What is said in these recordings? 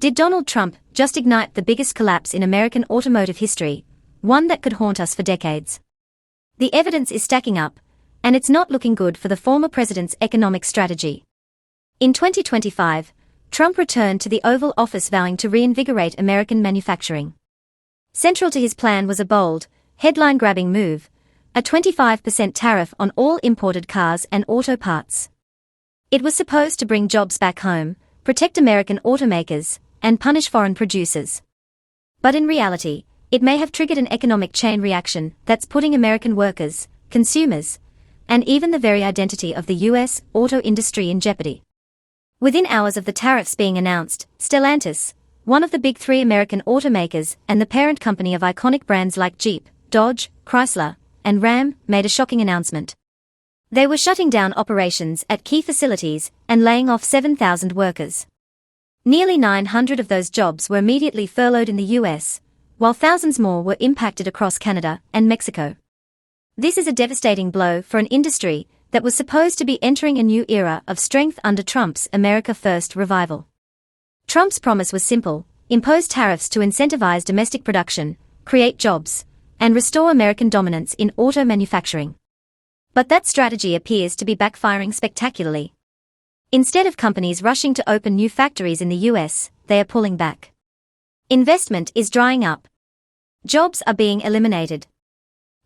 Did Donald Trump just ignite the biggest collapse in American automotive history, one that could haunt us for decades? The evidence is stacking up, and it's not looking good for the former president's economic strategy. In 2025, Trump returned to the Oval Office vowing to reinvigorate American manufacturing. Central to his plan was a bold, headline-grabbing move: a 25% tariff on all imported cars and auto parts. It was supposed to bring jobs back home, protect American automakers, and punish foreign producers. But in reality, it may have triggered an economic chain reaction that's putting American workers, consumers, and even the very identity of the U.S. auto industry in jeopardy. Within hours of the tariffs being announced, Stellantis, one of the big three American automakers and the parent company of iconic brands like Jeep, Dodge, Chrysler, and Ram, made a shocking announcement. They were shutting down operations at key facilities and laying off 7,000 workers. Nearly 900 of those jobs were immediately furloughed in the U.S., while thousands more were impacted across Canada and Mexico. This is a devastating blow for an industry that was supposed to be entering a new era of strength under Trump's America First revival. Trump's promise was simple: impose tariffs to incentivize domestic production, create jobs, and restore American dominance in auto manufacturing. But that strategy appears to be backfiring spectacularly. Instead of companies rushing to open new factories in the U.S., they are pulling back. Investment is drying up. Jobs are being eliminated.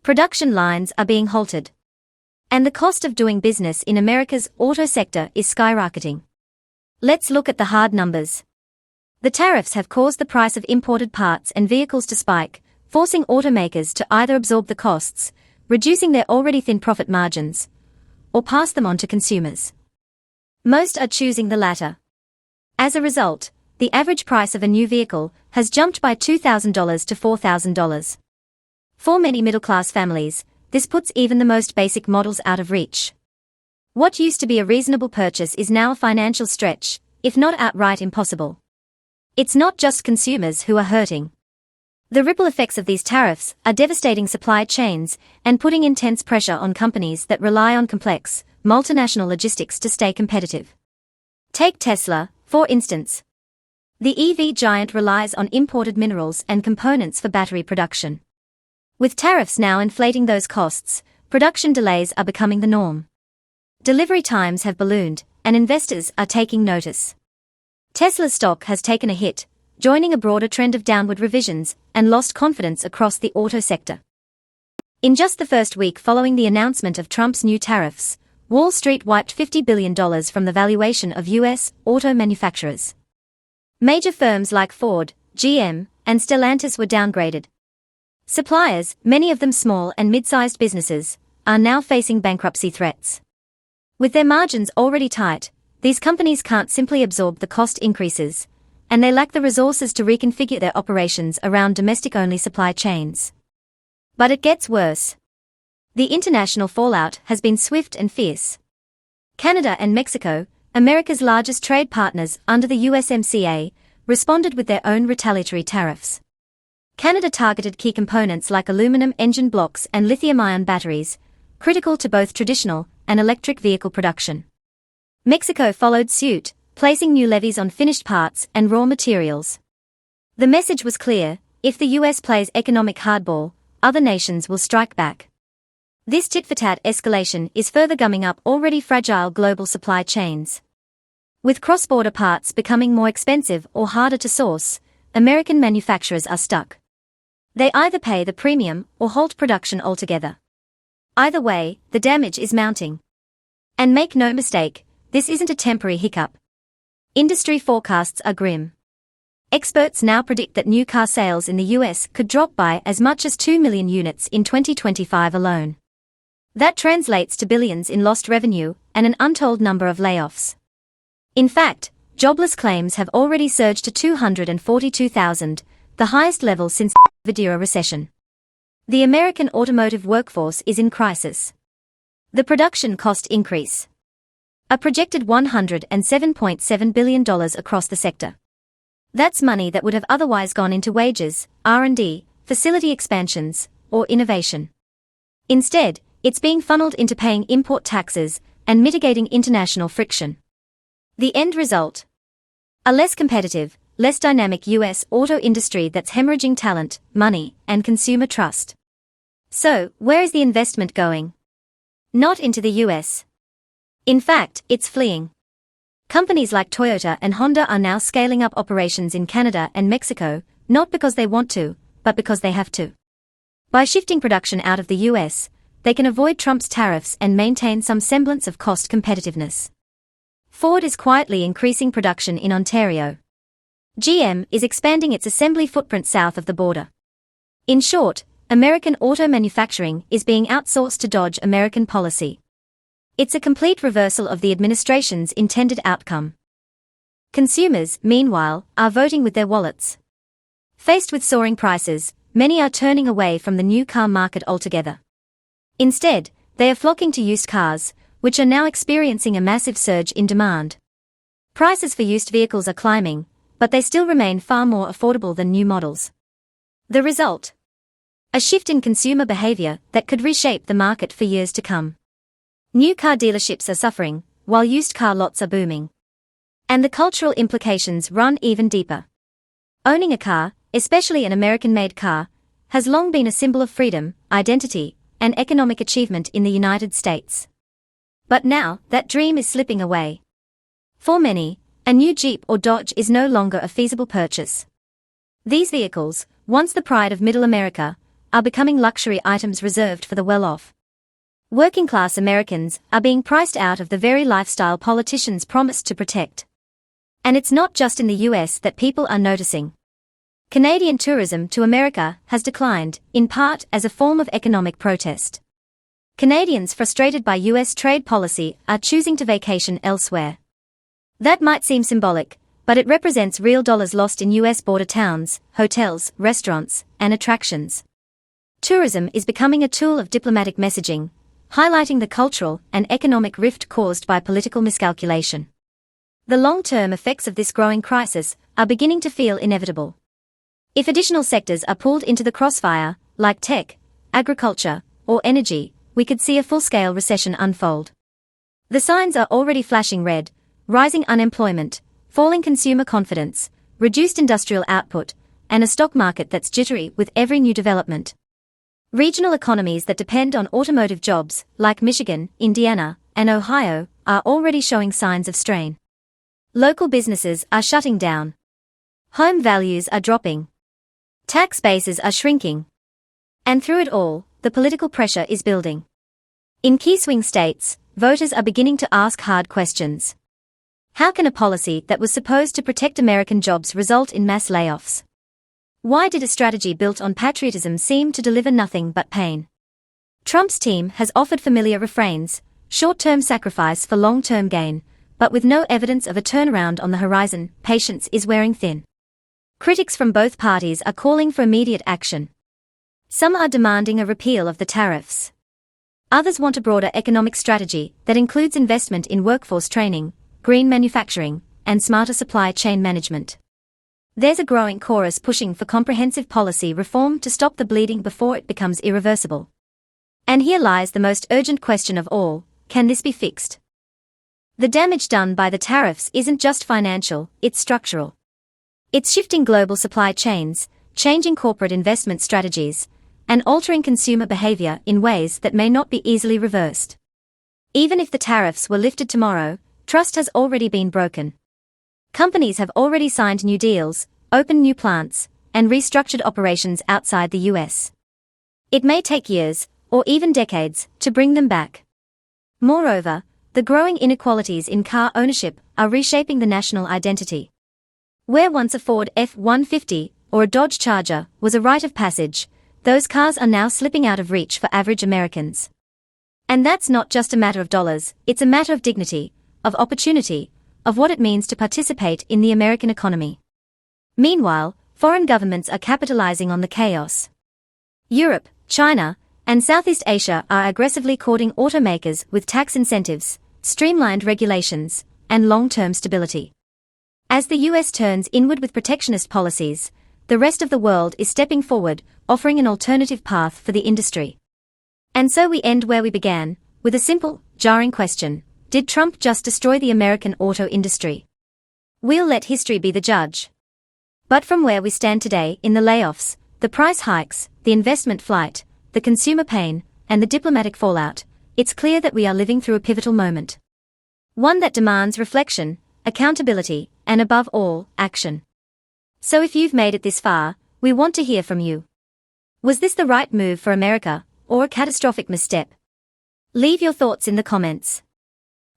Production lines are being halted. And the cost of doing business in America's auto sector is skyrocketing. Let's look at the hard numbers. The tariffs have caused the price of imported parts and vehicles to spike, forcing automakers to either absorb the costs, reducing their already thin profit margins, or pass them on to consumers. Most are choosing the latter. As a result, the average price of a new vehicle has jumped by $2,000 to $4,000. For many middle-class families, this puts even the most basic models out of reach. What used to be a reasonable purchase is now a financial stretch, if not outright impossible. It's not just consumers who are hurting. The ripple effects of these tariffs are devastating supply chains and putting intense pressure on companies that rely on complex, multinational logistics to stay competitive. Take Tesla, for instance. The EV giant relies on imported minerals and components for battery production. With tariffs now inflating those costs, production delays are becoming the norm. Delivery times have ballooned, and investors are taking notice. Tesla's stock has taken a hit, joining a broader trend of downward revisions and lost confidence across the auto sector. In just the first week following the announcement of Trump's new tariffs, Wall Street wiped $50 billion from the valuation of U.S. auto manufacturers. Major firms like Ford, GM, and Stellantis were downgraded. Suppliers, many of them small and mid-sized businesses, are now facing bankruptcy threats. With their margins already tight, these companies can't simply absorb the cost increases, and they lack the resources to reconfigure their operations around domestic-only supply chains. But it gets worse. The international fallout has been swift and fierce. Canada and Mexico, America's largest trade partners under the USMCA, responded with their own retaliatory tariffs. Canada targeted key components like aluminum engine blocks and lithium-ion batteries, critical to both traditional and electric vehicle production. Mexico followed suit, placing new levies on finished parts and raw materials. The message was clear: if the US plays economic hardball, other nations will strike back. This tit-for-tat escalation is further gumming up already fragile global supply chains. With cross-border parts becoming more expensive or harder to source, American manufacturers are stuck. They either pay the premium or halt production altogether. Either way, the damage is mounting. And make no mistake, this isn't a temporary hiccup. Industry forecasts are grim. Experts now predict that new car sales in the US could drop by as much as 2 million units in 2025 alone. That translates to billions in lost revenue and an untold number of layoffs. In fact, jobless claims have already surged to 242,000, the highest level since the COVID-era recession. The American automotive workforce is in crisis. The production cost increase. A projected $107.7 billion across the sector. That's money that would have otherwise gone into wages, R&D, facility expansions, or innovation. Instead, it's being funneled into paying import taxes and mitigating international friction. The end result? A less competitive, less dynamic US auto industry that's hemorrhaging talent, money, and consumer trust. So, where is the investment going? Not into the US. In fact, it's fleeing. Companies like Toyota and Honda are now scaling up operations in Canada and Mexico, not because they want to, but because they have to. By shifting production out of the US, they can avoid Trump's tariffs and maintain some semblance of cost competitiveness. Ford is quietly increasing production in Ontario. GM is expanding its assembly footprint south of the border. In short, American auto manufacturing is being outsourced to dodge American policy. It's a complete reversal of the administration's intended outcome. Consumers, meanwhile, are voting with their wallets. Faced with soaring prices, many are turning away from the new car market altogether. Instead, they are flocking to used cars, which are now experiencing a massive surge in demand. Prices for used vehicles are climbing, but they still remain far more affordable than new models. The result? A shift in consumer behavior that could reshape the market for years to come. New car dealerships are suffering, while used car lots are booming. And the cultural implications run even deeper. Owning a car, especially an American-made car, has long been a symbol of freedom, identity, and economic achievement in the United States. But now, that dream is slipping away. For many, a new Jeep or Dodge is no longer a feasible purchase. These vehicles, once the pride of Middle America, are becoming luxury items reserved for the well-off. Working-class Americans are being priced out of the very lifestyle politicians promised to protect. And it's not just in the US that people are noticing. Canadian tourism to America has declined, in part as a form of economic protest. Canadians frustrated by US trade policy are choosing to vacation elsewhere. That might seem symbolic, but it represents real dollars lost in US border towns, hotels, restaurants, and attractions. Tourism is becoming a tool of diplomatic messaging, highlighting the cultural and economic rift caused by political miscalculation. The long-term effects of this growing crisis are beginning to feel inevitable. If additional sectors are pulled into the crossfire, like tech, agriculture, or energy, we could see a full-scale recession unfold. The signs are already flashing red: rising unemployment, falling consumer confidence, reduced industrial output, and a stock market that's jittery with every new development. Regional economies that depend on automotive jobs, like Michigan, Indiana, and Ohio, are already showing signs of strain. Local businesses are shutting down. Home values are dropping. Tax bases are shrinking. And through it all, the political pressure is building. In key swing states, voters are beginning to ask hard questions. How can a policy that was supposed to protect American jobs result in mass layoffs? Why did a strategy built on patriotism seem to deliver nothing but pain? Trump's team has offered familiar refrains: short-term sacrifice for long-term gain, but with no evidence of a turnaround on the horizon. Patience is wearing thin. Critics from both parties are calling for immediate action. Some are demanding a repeal of the tariffs. Others want a broader economic strategy that includes investment in workforce training, green manufacturing, and smarter supply chain management. There's a growing chorus pushing for comprehensive policy reform to stop the bleeding before it becomes irreversible. And here lies the most urgent question of all: can this be fixed? The damage done by the tariffs isn't just financial, it's structural. It's shifting global supply chains, changing corporate investment strategies, and altering consumer behavior in ways that may not be easily reversed. Even if the tariffs were lifted tomorrow, trust has already been broken. Companies have already signed new deals, opened new plants, and restructured operations outside the US. It may take years, or even decades, to bring them back. Moreover, the growing inequalities in car ownership are reshaping the national identity. Where once a Ford F-150 or a Dodge Charger was a rite of passage, those cars are now slipping out of reach for average Americans. And that's not just a matter of dollars, it's a matter of dignity, of opportunity, of what it means to participate in the American economy. Meanwhile, foreign governments are capitalizing on the chaos. Europe, China, and Southeast Asia are aggressively courting automakers with tax incentives, streamlined regulations, and long-term stability. As the US turns inward with protectionist policies, the rest of the world is stepping forward, offering an alternative path for the industry. And so we end where we began, with a simple, jarring question: did Trump just destroy the American auto industry? We'll let history be the judge. But from where we stand today, in the layoffs, the price hikes, the investment flight, the consumer pain, and the diplomatic fallout, it's clear that we are living through a pivotal moment. One that demands reflection, accountability, and above all, action. So if you've made it this far, we want to hear from you. Was this the right move for America, or a catastrophic misstep? Leave your thoughts in the comments.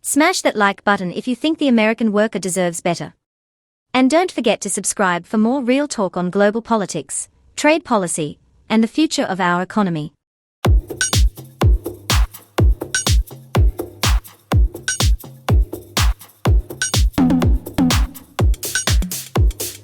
Smash that like button if you think the American worker deserves better. And don't forget to subscribe for more real talk on global politics, trade policy, and the future of our economy.